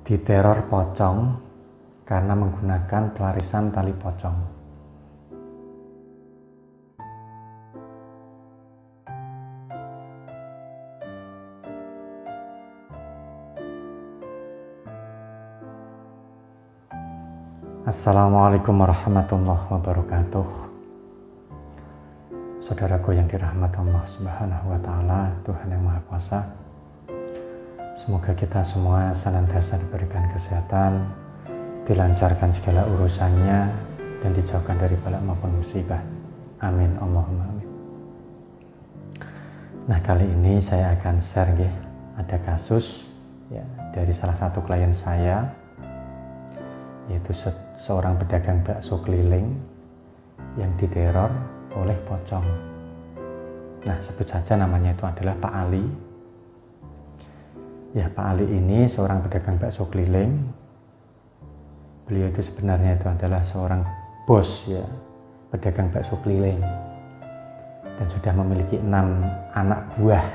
Diteror pocong karena menggunakan pelarisan tali pocong. Assalamualaikum warahmatullahi wabarakatuh. Saudaraku yang dirahmati Allah Subhanahu wa Ta'ala, Tuhan yang Maha Kuasa, semoga kita semua senantiasa diberikan kesehatan, dilancarkan segala urusannya, dan dijauhkan dari bala maupun musibah. Amin, Allahumma amin. Nah, kali ini saya akan share ada kasus dari salah satu klien saya, yaitu seorang pedagang bakso keliling yang diteror oleh pocong. Nah, sebut saja namanya itu adalah Pak Ali. Ya, Pak Ali ini seorang pedagang bakso keliling. Beliau itu sebenarnya itu adalah seorang bos pedagang bakso keliling, dan sudah memiliki 6 anak buah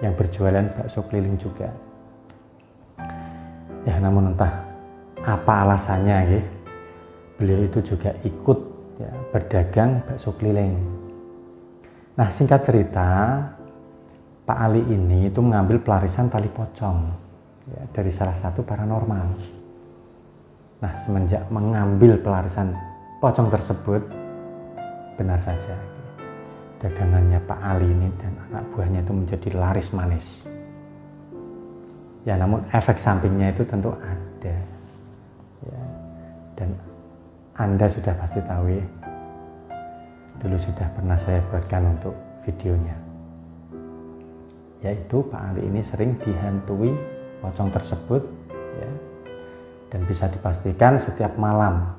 yang berjualan bakso keliling juga. Ya, namun entah apa alasannya beliau itu juga ikut berdagang bakso keliling. Nah, singkat cerita, Pak Ali ini itu mengambil pelarisan tali pocong dari salah satu paranormal. Nah, semenjak mengambil pelarisan pocong tersebut, benar saja dagangannya Pak Ali ini dan anak buahnya itu menjadi laris manis. Ya, namun efek sampingnya itu tentu ada. Dan Anda sudah pasti tahu dulu sudah pernah saya buatkan untuk videonya, yaitu Pak Ali ini sering dihantui pocong tersebut dan bisa dipastikan setiap malam.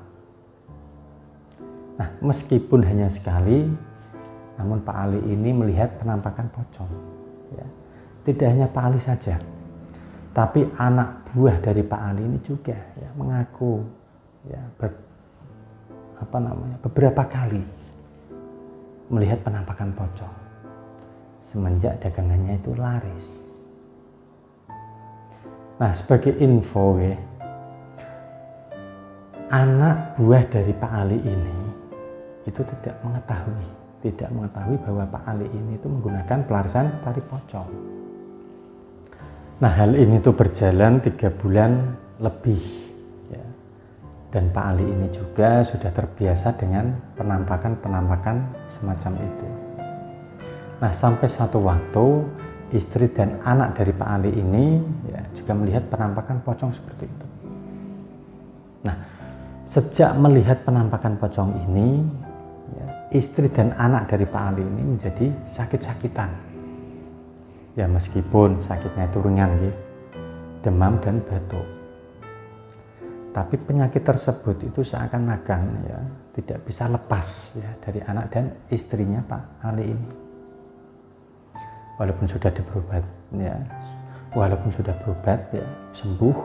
Nah, meskipun hanya sekali, namun Pak Ali ini melihat penampakan pocong. Tidak hanya Pak Ali saja, tapi anak buah dari Pak Ali ini juga mengaku beberapa kali melihat penampakan pocong semenjak dagangannya itu laris. Nah, sebagai info anak buah dari Pak Ali ini itu tidak mengetahui bahwa Pak Ali ini itu menggunakan pelarisan tali pocong. Nah, hal ini tuh berjalan 3 bulan lebih. Dan Pak Ali ini juga sudah terbiasa dengan penampakan-penampakan semacam itu. Nah, sampai satu waktu istri dan anak dari Pak Ali ini juga melihat penampakan pocong seperti itu. Nah, sejak melihat penampakan pocong ini, istri dan anak dari Pak Ali ini menjadi sakit-sakitan. Ya, meskipun sakitnya itu ringan, demam dan batuk. Tapi penyakit tersebut itu seakan-akan tidak bisa lepas dari anak dan istrinya Pak Ali ini. Walaupun sudah berobat sembuh.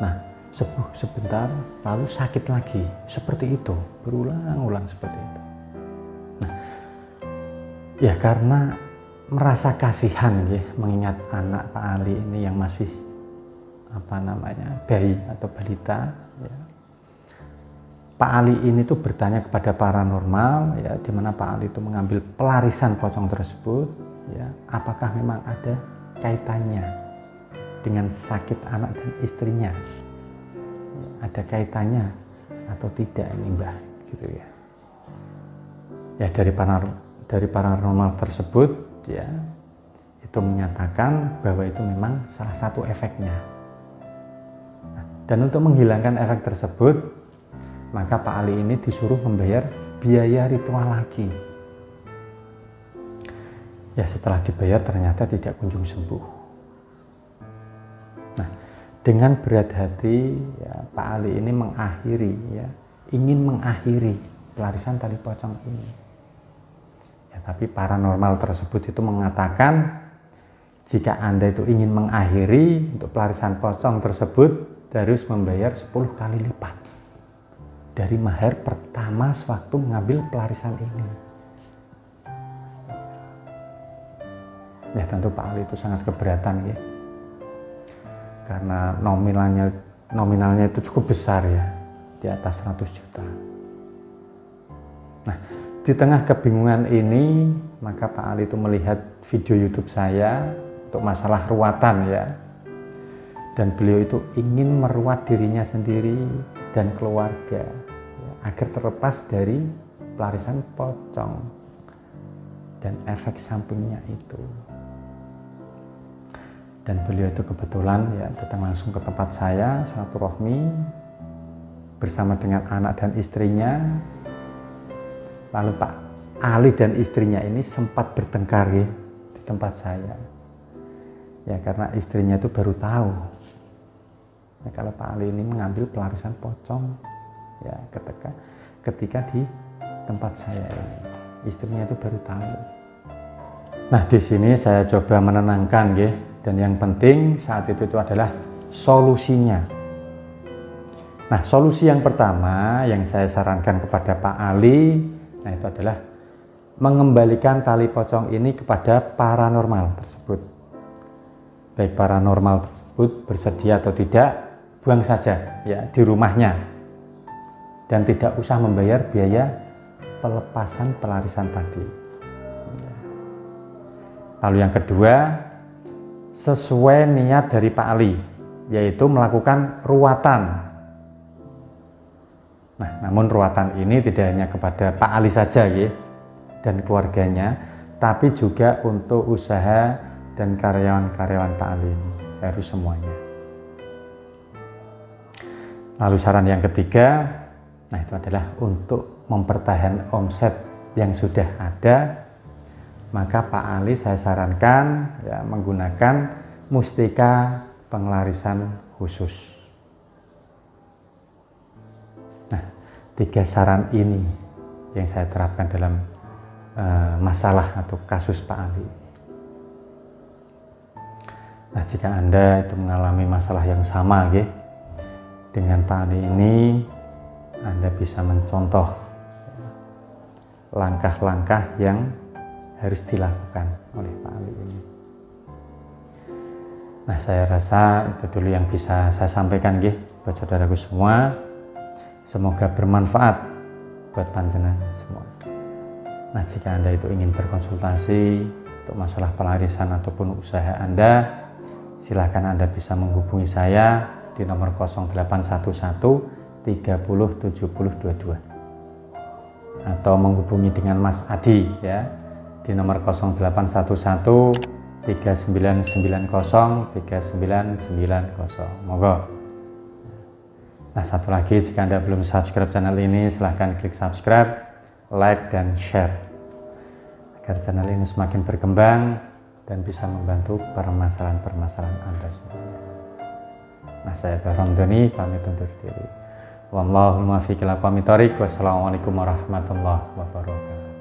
Nah, sembuh sebentar lalu sakit lagi, seperti itu, berulang-ulang seperti itu. Nah, karena merasa kasihan mengingat anak Pak Ali ini yang masih bayi atau balita, Pak Ali ini tuh bertanya kepada paranormal di mana Pak Ali itu mengambil pelarisan pocong tersebut, apakah memang ada kaitannya dengan sakit anak dan istrinya, ada kaitannya atau tidak ini Mbah, gitu dari paranormal tersebut itu menyatakan bahwa itu memang salah satu efeknya. Dan untuk menghilangkan efek tersebut, maka Pak Ali ini disuruh membayar biaya ritual lagi. Setelah dibayar ternyata tidak kunjung sembuh. Nah, dengan berat hati Pak Ali ini ingin mengakhiri pelarisan tali pocong ini. Tapi paranormal tersebut itu mengatakan jika Anda itu ingin mengakhiri untuk pelarisan pocong tersebut, harus membayar 10 kali lipat dari mahar pertama sewaktu mengambil pelarisan ini. Tentu Pak Ali itu sangat keberatan karena nominalnya itu cukup besar ya, di atas 100 juta. Nah, di tengah kebingungan ini, maka Pak Ali itu melihat video YouTube saya untuk masalah ruatan ya. Dan beliau itu ingin meruat dirinya sendiri dan keluarga ya, agar terlepas dari pelarisan pocong dan efek sampingnya itu. Dan beliau itu kebetulan ya datang langsung ke tempat saya, silaturahmi bersama dengan anak dan istrinya. Lalu Pak Ali dan istrinya ini sempat bertengkar ya, di tempat saya. Ya karena istrinya itu baru tahu ya, kalau Pak Ali ini mengambil pelarisan pocong ya ketika di tempat saya ini. Istrinya itu baru tahu. Nah, di sini saya coba menenangkan ya, dan yang penting saat itu adalah solusinya. Nah, solusi yang pertama yang saya sarankan kepada Pak Ali, nah itu adalah mengembalikan tali pocong ini kepada paranormal tersebut. Baik paranormal tersebut bersedia atau tidak, buang saja ya di rumahnya. Dan tidak usah membayar biaya pelepasan pelarisan tadi. Lalu yang kedua, sesuai niat dari Pak Ali, yaitu melakukan ruatan. Nah, namun ruatan ini tidak hanya kepada Pak Ali saja ya, dan keluarganya, tapi juga untuk usaha dan karyawan-karyawan Pak Ali ini, harus semuanya. Lalu saran yang ketiga, nah itu adalah untuk mempertahankan omset yang sudah ada, maka Pak Ali saya sarankan ya, menggunakan mustika pengelarisan khusus. Nah, 3 saran ini yang saya terapkan dalam masalah atau kasus Pak Ali. Nah, jika Anda itu mengalami masalah yang sama ya, dengan Pak Ali ini, Anda bisa mencontoh langkah-langkah yang harus dilakukan oleh Pak Ali ini. Nah, saya rasa itu dulu yang bisa saya sampaikan nggih buat saudaraku semua. Semoga bermanfaat buat panjenengan semua. Nah, jika Anda itu ingin berkonsultasi untuk masalah pelarisan ataupun usaha Anda, silakan Anda bisa menghubungi saya di nomor 0811 30 70 22 atau menghubungi dengan Mas Adi ya di nomor 0811 3990 3990. Monggo. Nah, satu lagi, jika Anda belum subscribe channel ini, silahkan klik subscribe, like, dan share agar channel ini semakin berkembang dan bisa membantu permasalahan-permasalahan Anda semuanya. Nah, saya Bahram Doni, pamit undur diri. Wallahul muwaffiq ila aqwamit thoriq. Wassalamualaikum warahmatullahi wabarakatuh.